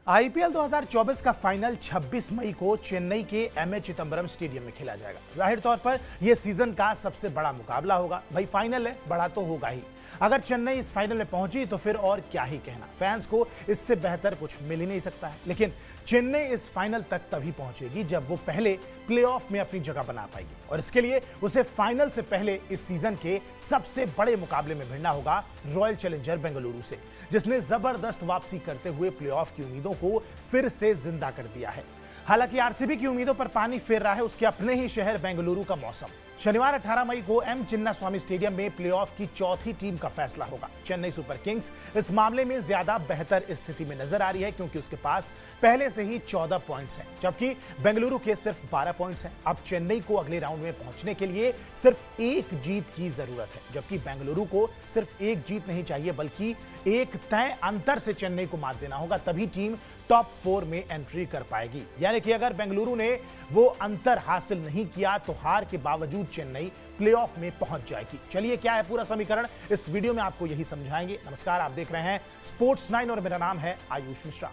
IPL 2024 का final 26 मई को चेन्नई के एमए चिदंबरम स्टेडियम में खेला जाएगा। जाहिर तौर पर यह सीजन का सबसे बड़ा मुकाबला होगा। भाई फाइनल है, बड़ा तो होगा ही। अगर चेन्नई इस फाइनल में पहुंची तो फिर और क्या ही कहना, फैंस को इससे बेहतर कुछ मिल ही नहीं सकता है। लेकिन चेन्नई इस फाइनल तक तभी पहुंचेगी जब वो पहले प्लेऑफ में अपनी जगह बना पाएगी, और इसके लिए उसे फाइनल से पहले इस सीजन के सबसे बड़े मुकाबले में भिड़ना होगा रॉयल चैलेंजर बेंगलुरु से, जिसने जबरदस्त वापसी करते हुए प्लेऑफ की उम्मीदों को फिर से जिंदा कर दिया है। हालांकि आरसीबी की उम्मीदों पर पानी फेर रहा है उसके अपने ही शहर बेंगलुरु का मौसम। शनिवार 18 मई को एम चिन्नास्वामी स्टेडियम में प्लेऑफ की चौथी टीम का फैसला होगा। चेन्नई सुपर किंग्स इस मामले में ज्यादा बेहतर स्थिति में नजर आ रही है, क्योंकि उसके पास पहले से ही 14 पॉइंट्स हैं, जबकि बेंगलुरु के सिर्फ 12 पॉइंट्स हैं। अब चेन्नई को अगले राउंड में पहुंचने के लिए सिर्फ एक जीत की जरूरत है, जबकि बेंगलुरु को सिर्फ एक जीत नहीं चाहिए बल्कि एक तय अंतर से चेन्नई को मात देना होगा, तभी टीम टॉप 4 में एंट्री कर पाएगी। यानी कि अगर बेंगलुरु ने वो अंतर हासिल नहीं किया तो हार के बावजूद चेन्नई प्लेऑफ में पहुंच जाएगी। चलिए क्या है पूरा समीकरण, इस वीडियो में आपको यही समझाएंगे। नमस्कार, आप देख रहे हैं स्पोर्ट्स 9 और मेरा नाम है आयुष मिश्रा।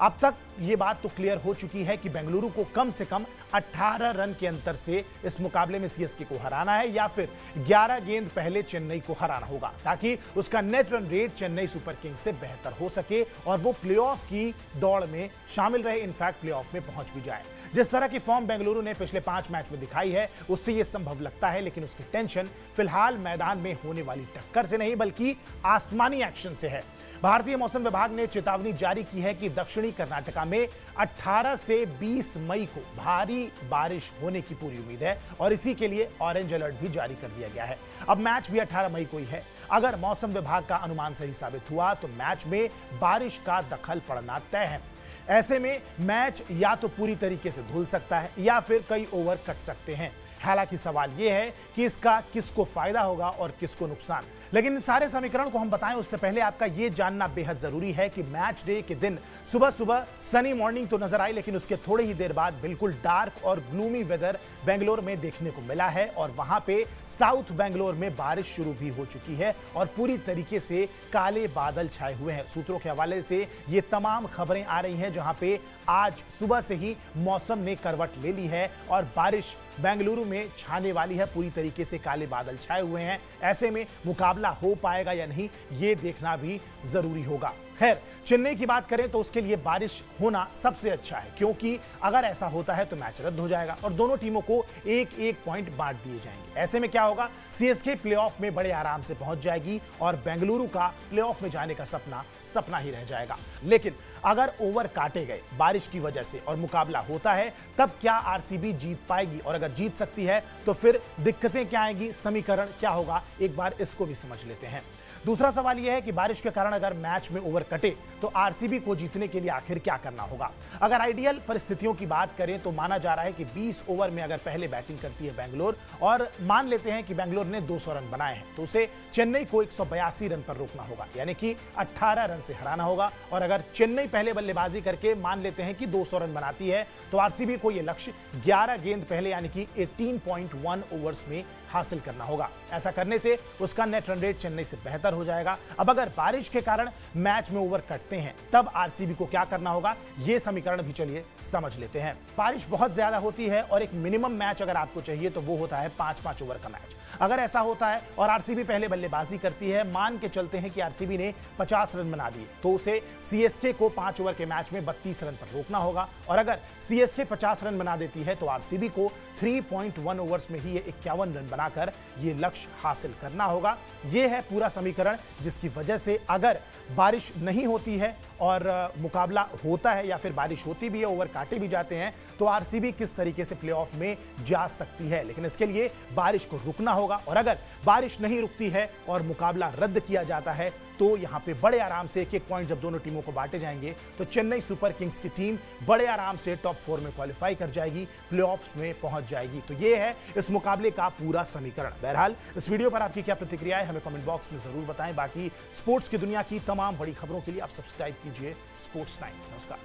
अब तक ये बात तो क्लियर हो चुकी है कि बेंगलुरु को कम से कम 18 रन के अंतर से इस मुकाबले में सीएसके को हराना है, या फिर 11 गेंद पहले चेन्नई को हराना होगा, ताकि उसका net run rate Chennai super Kings से बेहतर हो सके और वो प्लेऑफ की दौड़ में शामिल रहे, इनफैक्ट प्लेऑफ में पहुंच भी जाए। जिस तरह की फॉर्म बेंगलुरु ने पिछले 5 मैच में दिखाई है उससे यह संभव लगता है, लेकिन उसकी टेंशन फिलहाल मैदान में होने वाली टक्कर से नहीं बल्कि आसमानी एक्शन से है। भारतीय मौसम विभाग ने चेतावनी जारी की है कि दक्षिणी कर्नाटका में 18 से 20 मई को भारी बारिश होने की पूरी उम्मीद है, और इसी के लिए ऑरेंज अलर्ट भी जारी कर दिया गया है। अब मैच भी 18 मई को ही है। अगर मौसम विभाग का अनुमान सही साबित हुआ तो मैच में बारिश का दखल पड़ना तय है। ऐसे में मैच या तो पूरी तरीके से धुल सकता है या फिर कई ओवर कट सकते हैं। हालांकि सवाल यह है कि इसका किसको फायदा होगा और किसको नुकसान। लेकिन इन सारे समीकरण को हम बताएं उससे पहले आपका यह जानना बेहद जरूरी है कि मैच डे के दिन सुबह सुबह सनी मॉर्निंग तो नजर आई, लेकिन उसके थोड़ी ही देर बाद बिल्कुल डार्क और ग्लूमी वेदर बेंगलोर में देखने को मिला है, और वहां पे साउथ बेंगलोर में बारिश शुरू भी हो चुकी है और पूरी तरीके से काले बादल छाए हुए हैं। सूत्रों के हवाले से ये तमाम खबरें आ रही हैं, जहां पे आज सुबह से ही मौसम ने करवट ले ली है और बारिश बेंगलुरु में छाने वाली है। पूरी तरीके से काले बादल छाए हुए हैं। ऐसे में मुकाबला हो पाएगा या नहीं ये देखना भी जरूरी होगा। खैर, चेन्नई की बात करें तो उसके लिए बारिश होना सबसे अच्छा है, क्योंकि अगर ऐसा होता है तो मैच रद्द हो जाएगा और दोनों टीमों को एक एक पॉइंट बांट दिए जाएंगे। ऐसे में क्या होगा, सीएसके प्लेऑफ में बड़े आराम से पहुंच जाएगी और बेंगलुरु का प्लेऑफ में जाने का सपना सपना ही रह जाएगा। लेकिन अगर ओवर काटे गए बारिश की वजह से और मुकाबला होता है, तब क्या आरसीबी जीत पाएगी, और अगर जीत सकती है तो फिर दिक्कतें क्या आएंगी, समीकरण क्या होगा, एक बार इसको भी समझ लेते हैं। दूसरा सवाल यह है कि बारिश के कारण अगर मैच में ओवर कटे तो आरसीबी को जीतने के लिए आखिर क्या करना होगा। अगर आइडियल परिस्थितियों की बात करें तो माना जा रहा है कि 20 ओवर में अगर पहले बैटिंग करती है बेंगलोर, और मान लेते हैं कि बेंगलोर ने 200 रन बनाए हैं, तो उसे चेन्नई को 182 रन पर रोकना होगा, यानी कि 18 रन से हराना होगा। और अगर चेन्नई पहले बल्लेबाजी करके मान लेते हैं कि 200 रन बनाती है तो आरसीबी को यह लक्ष्य 11 गेंद पहले यानी कि 18.1 ओवर्स में हासिल करना होगा। ऐसा करने से उसका नेट रन रेट चेन्नई से बेहतर हो जाएगा। अब अगर बारिश के कारण मैच में ओवर कटते हैं तब आरसीबी को क्या करना होगा, यह समीकरण भी चलिए समझ लेते हैं। बारिश बहुत ज्यादा होती है और एक मिनिमम मैच अगर आपको चाहिए तो वो होता है 5-5 ओवर का मैच। अगर ऐसा होता है और आरसीबी पहले बल्लेबाजी करती है, मान के चलते हैं कि आरसीबी ने 50 रन बना दिए, तो उसे सीएसके को 5 ओवर के मैच में 32 रन पर रोकना होगा। और अगर सीएसके 50 रन बना देती है तो आरसीबी को 3.1 ओवर्स में ही 51 रन बनाकर ये लक्ष्य हासिल करना होगा। ये है पूरा समीकरण, जिसकी वजह से अगर बारिश नहीं होती है और मुकाबला होता है, या फिर बारिश होती भी है, ओवर काटे भी जाते हैं, तो आरसीबी किस तरीके से प्लेऑफ में जा सकती है। लेकिन इसके लिए बारिश को रुकना होगा, और अगर बारिश नहीं रुकती है और मुकाबला रद्द किया जाता है तो यहां पे बड़े आराम से एक एक पॉइंट जब दोनों टीमों को बांटे जाएंगे तो चेन्नई सुपर किंग्स की टीम बड़े आराम से टॉप 4 में क्वालिफाई कर जाएगी, प्लेऑफ्स में पहुंच जाएगी। तो ये है इस मुकाबले का पूरा समीकरण। बहरहाल इस वीडियो पर आपकी क्या प्रतिक्रिया है हमें कमेंट बॉक्स में जरूर बताएं। बाकी स्पोर्ट्स की दुनिया की तमाम बड़ी खबरों के लिए आप सब्सक्राइब कीजिए स्पोर्ट्स 9। नमस्कार।